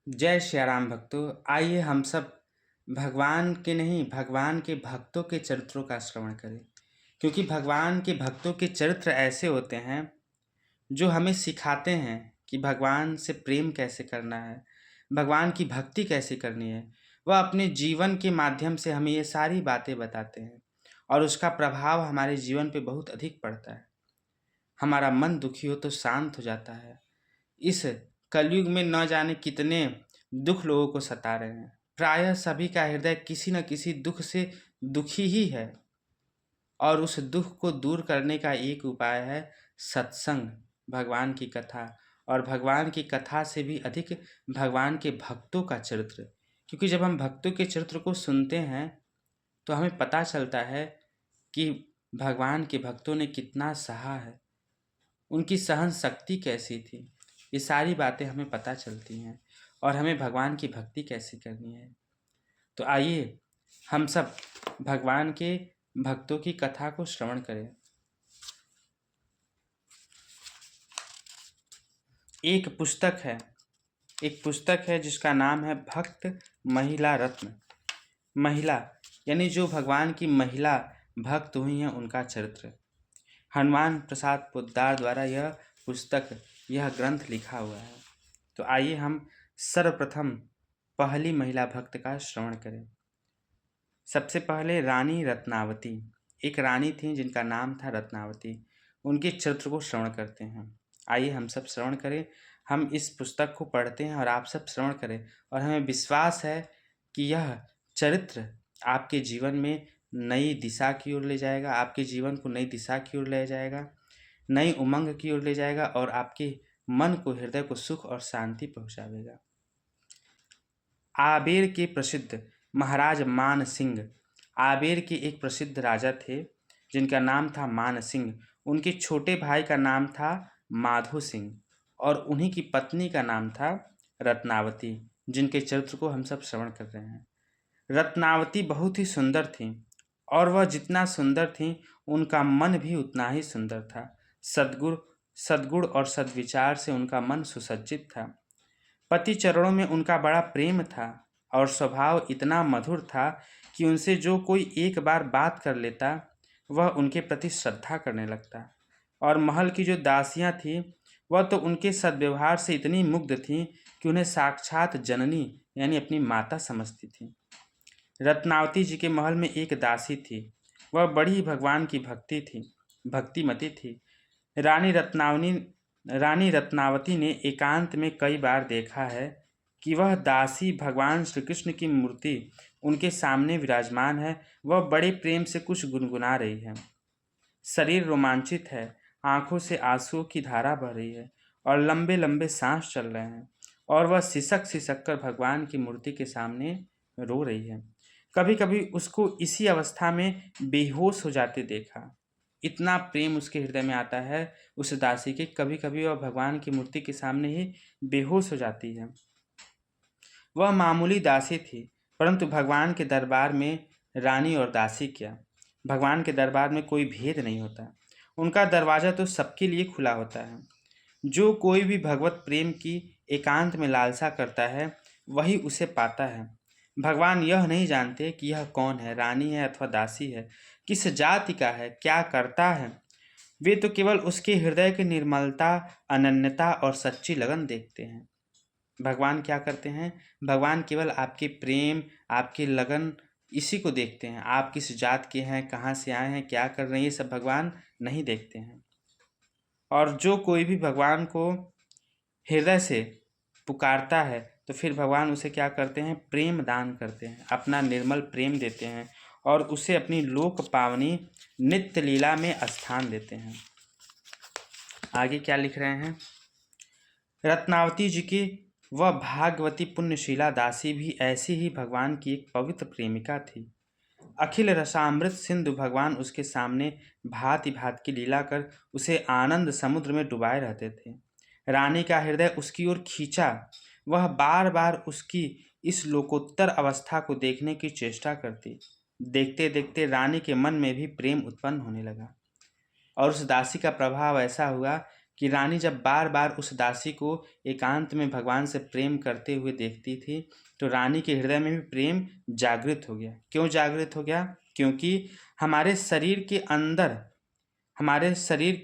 जय श्री राम भक्तों। आइए हम सब भगवान के नहीं, भगवान के भक्तों के चरित्रों का श्रवण करें, क्योंकि भगवान के भक्तों के चरित्र ऐसे होते हैं जो हमें सिखाते हैं कि भगवान से प्रेम कैसे करना है, भगवान की भक्ति कैसे करनी है। वह अपने जीवन के माध्यम से हमें ये सारी बातें बताते हैं और उसका प्रभाव हमारे जीवन पे बहुत अधिक पड़ता है। हमारा मन दुखी हो तो शांत हो जाता है। इस कलयुग में न जाने कितने दुख लोगों को सता रहे हैं। प्रायः सभी का हृदय किसी न किसी दुख से दुखी ही है, और उस दुख को दूर करने का एक उपाय है सत्संग, भगवान की कथा। और भगवान की कथा से भी अधिक भगवान के भक्तों का चरित्र, क्योंकि जब हम भक्तों के चरित्र को सुनते हैं तो हमें पता चलता है कि भगवान के भक्तों ने कितना सहा है, उनकी सहन शक्ति कैसी थी। ये सारी बातें हमें पता चलती हैं और हमें भगवान की भक्ति कैसे करनी है। तो आइए हम सब भगवान के भक्तों की कथा को श्रवण करें। एक पुस्तक है जिसका नाम है भक्त महिला रत्न। महिला यानी जो भगवान की महिला भक्त हुई हैं उनका चरित्र। हनुमान प्रसाद पोद्दार द्वारा यह ग्रंथ लिखा हुआ है। तो आइए हम सर्वप्रथम पहली महिला भक्त का श्रवण करें। सबसे पहले रानी रत्नावती। एक रानी थी जिनका नाम था रत्नावती। उनके चरित्र को श्रवण करते हैं। आइए हम सब श्रवण करें। हम इस पुस्तक को पढ़ते हैं और आप सब श्रवण करें, और हमें विश्वास है कि यह चरित्र आपके जीवन में नई दिशा की ओर ले जाएगा, आपके जीवन को नई दिशा की ओर ले जाएगा, नई उमंग की ओर ले जाएगा और आपके मन को, हृदय को सुख और शांति पहुंचाएगा। आबेर के प्रसिद्ध महाराज मान सिंह। आबेर के एक प्रसिद्ध राजा थे जिनका नाम था मान सिंह। उनके छोटे भाई का नाम था माधो सिंह और उन्हीं की पत्नी का नाम था रत्नावती, जिनके चरित्र को हम सब श्रवण कर रहे हैं। रत्नावती बहुत ही सुंदर थी और वह जितना सुंदर थी उनका मन भी उतना ही सुंदर था। सद्गुण और सद्विचार से उनका मन सुसज्जित था। पति चरणों में उनका बड़ा प्रेम था और स्वभाव इतना मधुर था कि उनसे जो कोई एक बार बात कर लेता वह उनके प्रति श्रद्धा करने लगता। और महल की जो दासियां थीं वह तो उनके सद्व्यवहार से इतनी मुग्ध थीं कि उन्हें साक्षात जननी यानी अपनी माता समझती थीं। रत्नावती जी के महल में एक दासी थी। वह बड़ी भगवान की भक्तिमती थी। रानी रत्नावती ने एकांत में कई बार देखा है कि वह दासी भगवान श्री कृष्ण की मूर्ति उनके सामने विराजमान है। वह बड़े प्रेम से कुछ गुनगुना रही है। शरीर रोमांचित है, आंखों से आंसुओं की धारा बह रही है और लंबे लंबे सांस चल रहे हैं, और वह सिसक सिसक कर भगवान की मूर्ति के सामने रो रही है। कभी कभी उसको इसी अवस्था में बेहोश हो जाते देखा। इतना प्रेम उसके हृदय में आता है उस दासी के। कभी कभी वह भगवान की मूर्ति के सामने ही बेहोश हो जाती है। वह मामूली दासी थी, परंतु भगवान के दरबार में रानी और दासी क्या, भगवान के दरबार में कोई भेद नहीं होता। उनका दरवाज़ा तो सबके लिए खुला होता है। जो कोई भी भगवत प्रेम की एकांत में लालसा करता है वही उसे पाता है। भगवान यह नहीं जानते कि यह कौन है, रानी है अथवा दासी है, किस जाति का है, क्या करता है। वे तो केवल उसके हृदय की निर्मलता, अनन्यता और सच्ची लगन देखते हैं। भगवान क्या करते हैं? भगवान केवल आपके प्रेम, आपकी लगन, इसी को देखते हैं। आप किस जात के हैं, कहाँ से आए हैं, क्या कर रहे हैं, ये सब भगवान नहीं देखते हैं। और जो कोई भी भगवान को हृदय से पुकारता है तो फिर भगवान उसे क्या करते हैं? प्रेम दान करते हैं, अपना निर्मल प्रेम देते हैं और उसे अपनी लोक पावनी नित्य लीला में स्थान देते हैं। आगे क्या लिख रहे हैं? रत्नावती जी की वह भागवती पुण्यशीला दासी भी ऐसी ही भगवान की एक पवित्र प्रेमिका थी। अखिल रसामृत सिंधु भगवान उसके सामने भांति भांति की लीला कर उसे आनंद समुद्र में डुबाए रहते थे। रानी का हृदय उसकी ओर खींचा। वह बार बार उसकी इस लोकोत्तर अवस्था को देखने की चेष्टा करती। देखते देखते रानी के मन में भी प्रेम उत्पन्न होने लगा और उस दासी का प्रभाव ऐसा हुआ कि रानी जब बार बार उस दासी को एकांत में भगवान से प्रेम करते हुए देखती थी तो रानी के हृदय में भी प्रेम जागृत हो गया। क्यों जागृत हो गया? क्योंकि हमारे शरीर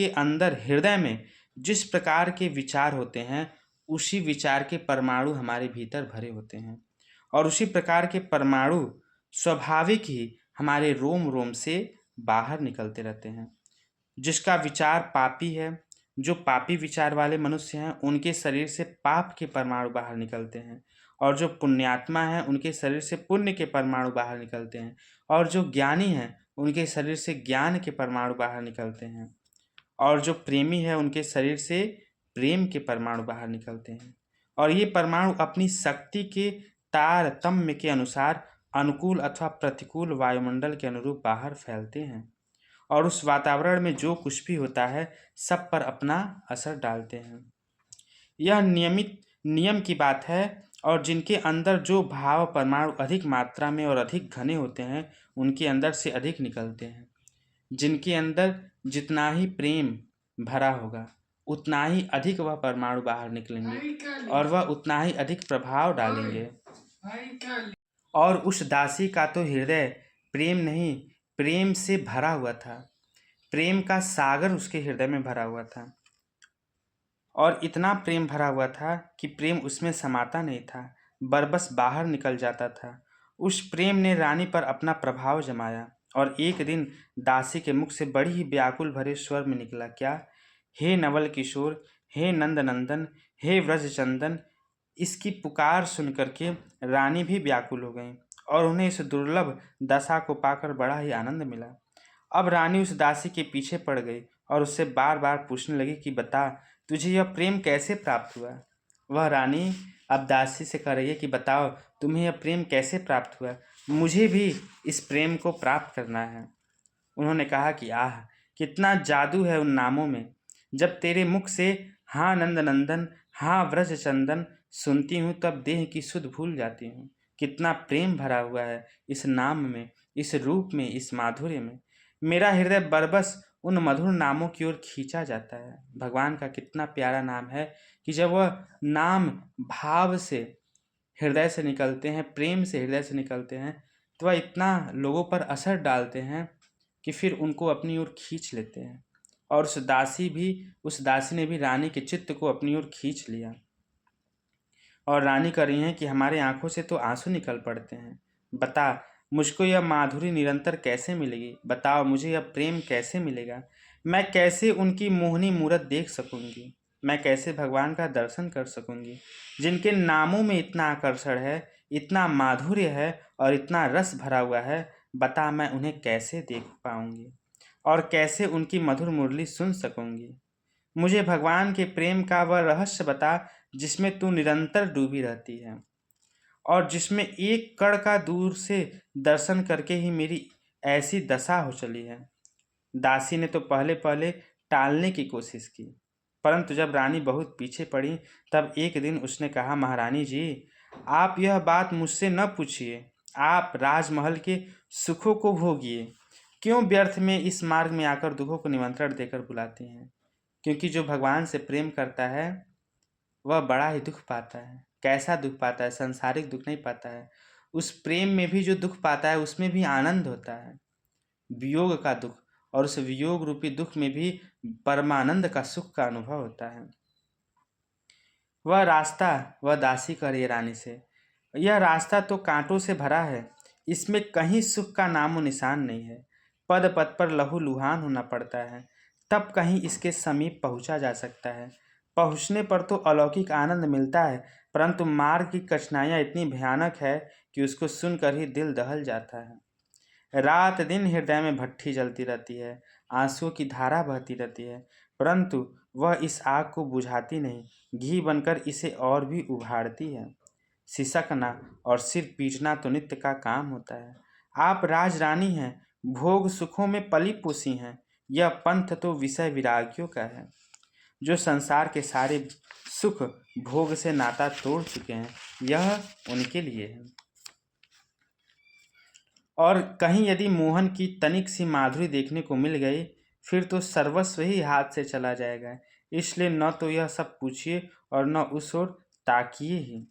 के अंदर हृदय में जिस प्रकार के विचार होते हैं उसी विचार के परमाणु हमारे भीतर भरे होते हैं, और उसी प्रकार के परमाणु स्वाभाविक ही हमारे रोम रोम से बाहर निकलते रहते हैं। जिसका विचार पापी है, जो पापी विचार वाले मनुष्य हैं, उनके शरीर से पाप के परमाणु बाहर निकलते हैं, और जो पुण्यात्मा हैं उनके शरीर से पुण्य के परमाणु बाहर निकलते हैं, और जो ज्ञानी हैं उनके शरीर से ज्ञान के परमाणु बाहर निकलते हैं, और जो प्रेमी है उनके शरीर से प्रेम के परमाणु बाहर निकलते हैं। और ये परमाणु अपनी शक्ति के तारतम्य के अनुसार अनुकूल अथवा प्रतिकूल वायुमंडल के अनुरूप बाहर फैलते हैं, और उस वातावरण में जो कुछ भी होता है सब पर अपना असर डालते हैं। यह नियम की बात है, और जिनके अंदर जो भाव परमाणु अधिक मात्रा में और अधिक घने होते हैं उनके अंदर से अधिक निकलते हैं। जिनके अंदर जितना ही प्रेम भरा होगा उतना ही अधिक वह परमाणु बाहर निकलेंगे और वह उतना ही अधिक प्रभाव डालेंगे। और उस दासी का तो हृदय प्रेम नहीं, प्रेम से भरा हुआ था। प्रेम का सागर उसके हृदय में भरा हुआ था, और इतना प्रेम भरा हुआ था कि प्रेम उसमें समाता नहीं था, बरबस बाहर निकल जाता था। उस प्रेम ने रानी पर अपना प्रभाव जमाया, और एक दिन दासी के मुख से बड़ी ही व्याकुल भरे स्वर में निकला, क्या? हे नवल किशोर, हे नंद नंदन, हे व्रज चंदन। इसकी पुकार सुन करके रानी भी व्याकुल हो गई, और उन्हें इस दुर्लभ दशा को पाकर बड़ा ही आनंद मिला। अब रानी उस दासी के पीछे पड़ गई और उससे बार बार पूछने लगी कि बता, तुझे यह प्रेम कैसे प्राप्त हुआ? वह रानी अब दासी से कह रही है कि बताओ, तुम्हें यह प्रेम कैसे प्राप्त हुआ? मुझे भी इस प्रेम को प्राप्त करना है। उन्होंने कहा कि आह, कितना जादू है उन नामों में। जब तेरे मुख से हाँ नंद नंदन, हाँ व्रज चंदन सुनती हूँ तब देह की सुध भूल जाती हूँ। कितना प्रेम भरा हुआ है इस नाम में, इस रूप में, इस माधुर्य में। मेरा हृदय बरबस उन मधुर नामों की ओर खींचा जाता है। भगवान का कितना प्यारा नाम है कि जब वह नाम भाव से हृदय से निकलते हैं, प्रेम से हृदय से निकलते हैं, तो वह इतना लोगों पर असर डालते हैं कि फिर उनको अपनी ओर खींच लेते हैं। और उस दासी ने भी रानी के चित्त को अपनी ओर खींच लिया, और रानी कह रही हैं कि हमारे आंखों से तो आंसू निकल पड़ते हैं। बता, मुझको यह माधुरी निरंतर कैसे मिलेगी? बताओ, मुझे यह प्रेम कैसे मिलेगा? मैं कैसे उनकी मोहनी मूरत देख सकूंगी? मैं कैसे भगवान का दर्शन कर सकूंगी, जिनके नामों में इतना आकर्षण है, इतना माधुर्य है और इतना रस भरा हुआ है? बता, मैं उन्हें कैसे देख पाऊंगी और कैसे उनकी मधुर मुरली सुन सकूंगी? मुझे भगवान के प्रेम का वह रहस्य बता जिसमें तू निरंतर डूबी रहती है, और जिसमें एक कण का दूर से दर्शन करके ही मेरी ऐसी दशा हो चली है। दासी ने तो पहले पहले टालने की कोशिश की, परंतु जब रानी बहुत पीछे पड़ी तब एक दिन उसने कहा, महारानी जी, आप यह बात मुझसे न पूछिए। आप राजमहल के सुखों को भोगिए। क्यों व्यर्थ में इस मार्ग में आकर दुखों को निमंत्रण देकर बुलाती हैं? क्योंकि जो भगवान से प्रेम करता है वह बड़ा ही दुख पाता है। कैसा दुख पाता है? संसारिक दुख नहीं पाता है। उस प्रेम में भी जो दुख पाता है उसमें भी आनंद होता है, वियोग का दुख, और उस वियोग रूपी दुख में भी परमानंद का सुख का अनुभव होता है। वह दासी कह रही है रानी से, यह रास्ता तो कांटों से भरा है, इसमें कहीं सुख का नामो निशान नहीं है। पद पद पर लहूलुहान होना पड़ता है, तब कहीं इसके समीप पहुंचा जा सकता है। पहुंचने पर तो अलौकिक आनंद मिलता है, परंतु मार्ग की कठिनाइयाँ इतनी भयानक है कि उसको सुनकर ही दिल दहल जाता है। रात दिन हृदय में भट्ठी जलती रहती है, आंसुओं की धारा बहती रहती है, परंतु वह इस आग को बुझाती नहीं, घी बनकर इसे और भी उभारती है। सिसकना और सिर पीटना तो नित्य का काम होता है। आप राजरानी हैं, भोग सुखों में पली पोसी हैं। यह पंथ तो विषय विरागियों का है, जो संसार के सारे सुख भोग से नाता तोड़ चुके हैं। यह उनके लिए है। और कहीं यदि मोहन की तनिक सी माधुरी देखने को मिल गई फिर तो सर्वस्व ही हाथ से चला जाएगा। इसलिए न तो यह सब पूछिए और न उस ओर ताकिए ही।